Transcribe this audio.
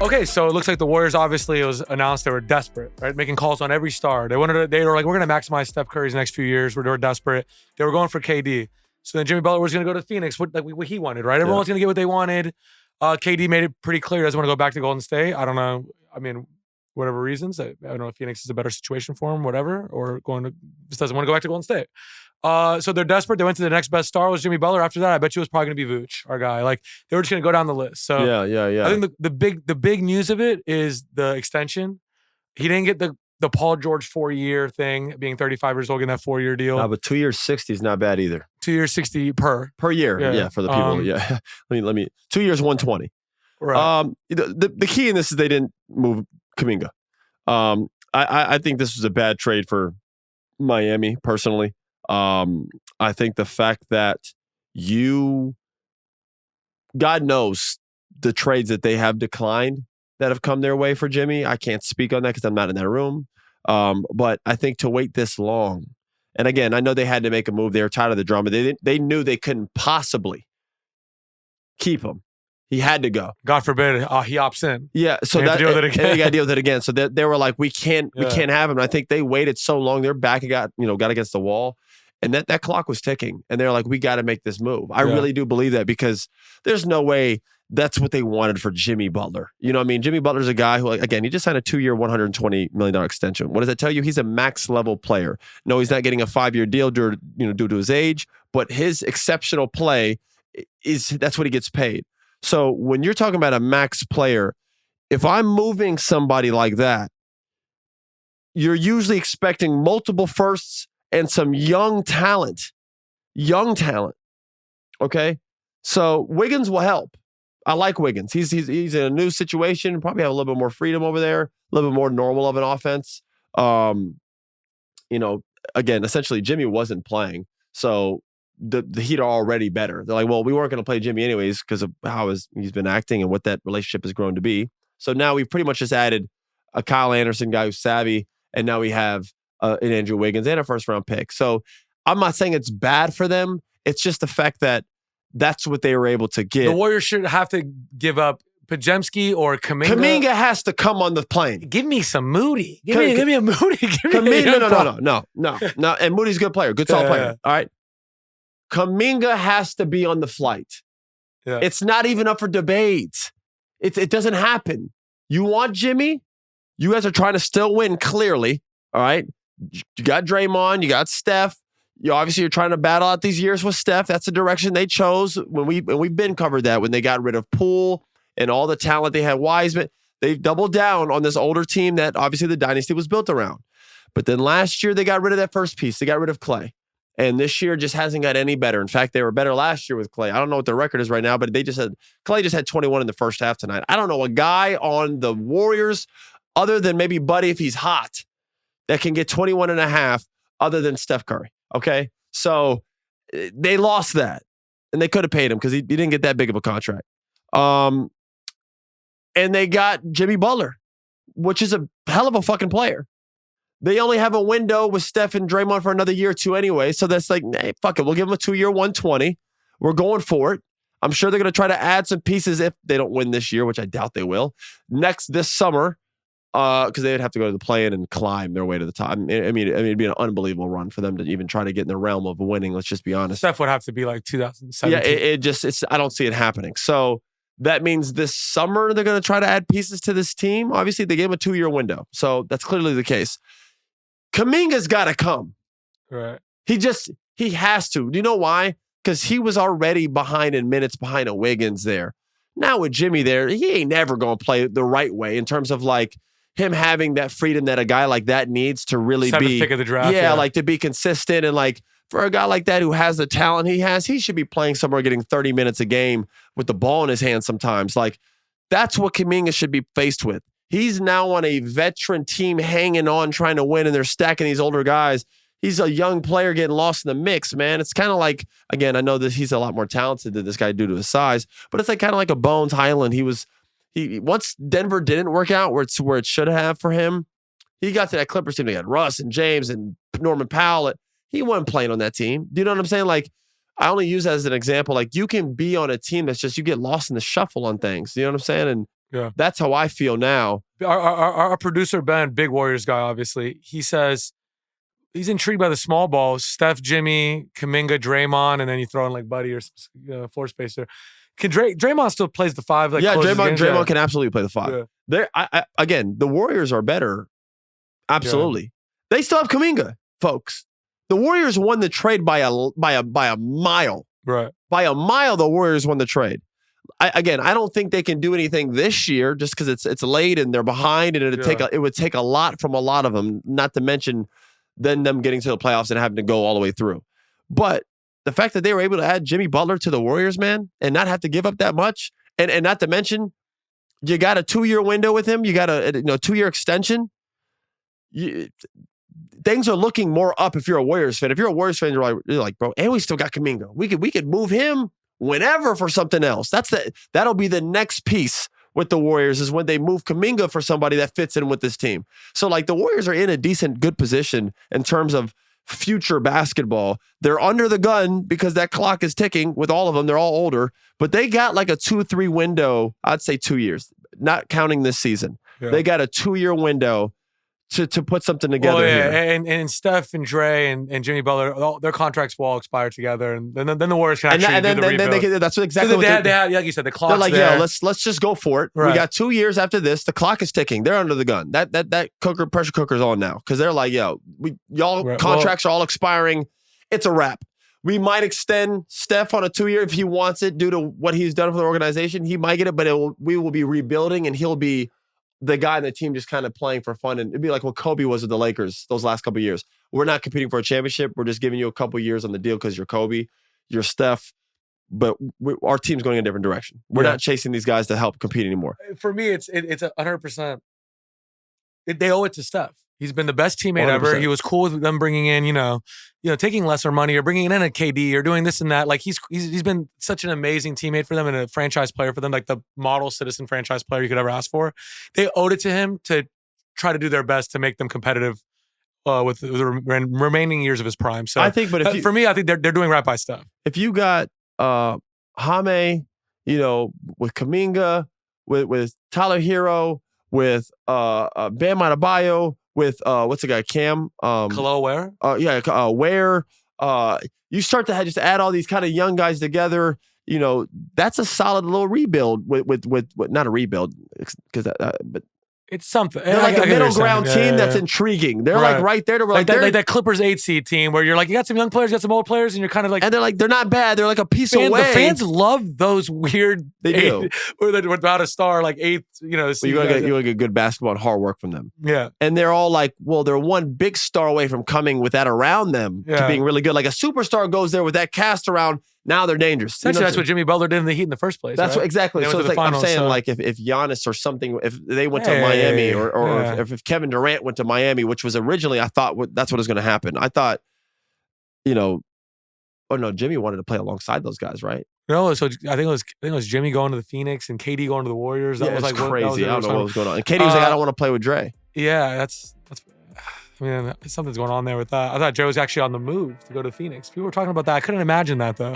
Okay, so it looks like the Warriors, obviously, it was announced they were desperate, right? Making calls on every star. They were like, we're going to maximize Steph Curry's next few years. They were desperate. They were going for KD. So then Jimmy Butler was going to go to Phoenix, what he wanted, right? Everyone was going to get what they wanted. KD made it pretty clear he doesn't want to go back to Golden State. I don't know. I mean, whatever reasons. I don't know if Phoenix is a better situation for him, whatever, or just doesn't want to go back to Golden State. So they're desperate. They went to the next best star was Jimmy Butler. After that, I bet you it was probably going to be Vooch, our guy. Like they were just going to go down the list. So yeah. I think the big news of it is the extension. He didn't get the Paul George 4-year thing, being 35 years old, getting that 4-year deal. No, but 2 years 60 is not bad either. 2 years 60 per year. Yeah, for the people. Yeah, let me. 2 years 120. Right. The key in this is they didn't move Kaminga. I think this was a bad trade for Miami personally. I think the fact that God knows the trades that they have declined that have come their way for Jimmy. I can't speak on that because I'm not in that room. But I think to wait this long, and again, I know they had to make a move. They were tired of the drama. They knew they couldn't possibly keep him. He had to go. God forbid he opts in. Yeah, so that deal with it again. And they got to deal with it again. So they were like, we can't have him. And I think they waited so long. Their back got against the wall, and that clock was ticking. And they're like, we got to make this move. I really do believe that because there's no way that's what they wanted for Jimmy Butler. You know what I mean? Jimmy Butler's a guy who, again, he just signed a 2-year, $120 million extension. What does that tell you? He's a max level player. No, he's not getting a 5-year deal due to his age, but his exceptional play that's what he gets paid. So when you're talking about a max player, if I'm moving somebody like that, you're usually expecting multiple firsts and some young talent. Okay? So Wiggins will help. I like Wiggins. He's in a new situation, probably have a little bit more freedom over there, a little bit more normal of an offense. Again, essentially Jimmy wasn't playing. So the Heat are already better. They're like, well, we weren't going to play Jimmy anyways because of how he's been acting and what that relationship has grown to be. So now we've pretty much just added a Kyle Anderson guy who's savvy, and now we have an Andrew Wiggins and a first-round pick. So I'm not saying it's bad for them. It's just the fact that that's what they were able to get. The Warriors should have to give up Pajemski or Kaminga. Kaminga has to come on the plane. Give me some Moody. Give me a Moody. No. And Moody's a good player. Good solid player. All right. Kaminga has to be on the flight. Yeah. It's not even up for debate. It doesn't happen. You want Jimmy? You guys are trying to still win, clearly. All right. You got Draymond. You got Steph. You're trying to battle out these years with Steph. That's the direction they chose. We've been covered that when they got rid of Poole and all the talent they had, Wiseman, they've doubled down on this older team that obviously the dynasty was built around. But then last year they got rid of that first piece. They got rid of Clay. And this year just hasn't got any better. In fact, they were better last year with Clay. I don't know what their record is right now, but Clay just had 21 in the first half tonight. I don't know a guy on the Warriors other than maybe Buddy if he's hot that can get 21 and a half other than Steph Curry. Okay? So they lost that. And they could have paid him because he didn't get that big of a contract. And they got Jimmy Butler, which is a hell of a fucking player. They only have a window with Steph and Draymond for another year or two anyway. So that's like, hey, fuck it. We'll give them a 2-year, 120. We're going for it. I'm sure they're going to try to add some pieces if they don't win this year, which I doubt they will. This summer, because they would have to go to the play-in and climb their way to the top. I mean, it'd be an unbelievable run for them to even try to get in the realm of winning. Let's just be honest. Steph would have to be like 2017. Yeah, I don't see it happening. So that means this summer they're going to try to add pieces to this team. Obviously, they gave him a 2-year window. So that's clearly the case. Kaminga's got to come. Right. He has to. Do you know why? Because he was already behind in minutes behind a Wiggins there. Now with Jimmy there, he ain't never going to play the right way in terms of like him having that freedom that a guy like that needs to really be. Pick of the draft. Yeah, like to be consistent and like for a guy like that who has the talent he has, he should be playing somewhere getting 30 minutes a game with the ball in his hand sometimes. Like that's what Kaminga should be faced with. He's now on a veteran team hanging on, trying to win, and they're stacking these older guys. He's a young player getting lost in the mix, man. It's kind of like, again, I know that he's a lot more talented than this guy due to his size, but it's like kind of like a Bones Highland. Once Denver didn't work out where it should have for him, he got to that Clippers team. They had Russ and James and Norman Powell. He wasn't playing on that team. Do you know what I'm saying? Like, I only use that as an example. Like, you can be on a team that's just, you get lost in the shuffle on things. You know what I'm saying? And Yeah. That's how I feel now. Our producer, Ben, big Warriors guy, obviously, he says he's intrigued by the small ball. Steph, Jimmy, Kaminga, Draymond, and then you throw in like Buddy or floor spacer. Can Draymond still plays the 5? Like, yeah, Draymond can absolutely play the 5. Yeah. Again, the Warriors are better. Absolutely. Yeah. They still have Kaminga, folks. The Warriors won the trade by a mile. Right. By a mile, the Warriors won the trade. I don't think they can do anything this year just because it's late and they're behind, and it would take a lot from a lot of them, not to mention then them getting to the playoffs and having to go all the way through. But the fact that they were able to add Jimmy Butler to the Warriors, man, and not have to give up that much, and not to mention you got a 2-year window with him, you got a 2-year extension. Things are looking more up if you're a Warriors fan. If you're a Warriors fan, you're like, bro, and we still got Kaminga. We could move him whenever for something else. That'll be the next piece with the Warriors, is when they move Kaminga for somebody that fits in with this team. So like the Warriors are in a good position in terms of future basketball. They're under the gun because that clock is ticking with all of them. They're all older, but they got like a 2-3 window. I'd say 2 years, not counting this season. Yeah. They got a 2-year window to put something together here. And Steph and Dre and Jimmy Butler, their contracts will all expire together, and then the Warriors can actually do the rebuild. That's exactly what they had, like you said, the clock's they're like, there. yeah, let's just go for it. Right. We got 2 years after this. The clock is ticking. They're under the gun. That pressure cooker's on now because they're like, contracts are all expiring. It's a wrap. We might extend Steph on a 2-year if he wants it due to what he's done for the organization. He might get it, but we will be rebuilding, and he'll be the guy in the team just kind of playing for fun. And it'd be like what Kobe was with the Lakers those last couple of years. We're not competing for a championship. We're just giving you a couple of years on the deal because you're Kobe, you're Steph, but our team's going in a different direction. We're not chasing these guys to help compete anymore. For me, it's 100%. They owe it to Steph. He's been the best teammate 100%. Ever. He was cool with them bringing in, taking lesser money or bringing in a KD or doing this and that. Like he's been such an amazing teammate for them and a franchise player for them, like the model citizen franchise player you could ever ask for. They owed it to him to try to do their best to make them competitive with the remaining years of his prime. So I think, but for me, I think they're doing right by Steph. If you got Jaime, with Kaminga, with Tyler Hero, with Bam Adebayo, with what's the guy, Cam? Khalil Ware? Ware. You start to just add all these kind of young guys together. That's a solid little rebuild with not a rebuild but it's something. They're like a middle ground team that's intriguing. They're like right there. Like that Clippers 8 seed team where you're like, you got some young players, you got some old players, and you're kind of like, and they're not bad. They're like a piece away. The fans love those weird. They do. Without a star, like 8th. You want to get good basketball and hard work from them. Yeah, and they're all like, well, they're one big star away from coming with that around them to being really good. Like a superstar goes there with that cast around. Now they're dangerous. Essentially, that's what Jimmy Butler did in the Heat in the first place. That's right? Exactly. So it's like finals, I'm saying, like if Giannis or something, if they went to Miami, or if Kevin Durant went to Miami, which was originally, I thought that's what was going to happen. I thought, Jimmy wanted to play alongside those guys, right? No, so I think it was Jimmy going to the Phoenix and KD going to the Warriors. That was like crazy. I don't know what was going on. And KD was like, I don't want to play with Dre. Yeah, that's. I mean, something's going on there with that. I thought Joe was actually on the move to go to Phoenix. People were talking about that. I couldn't imagine that though.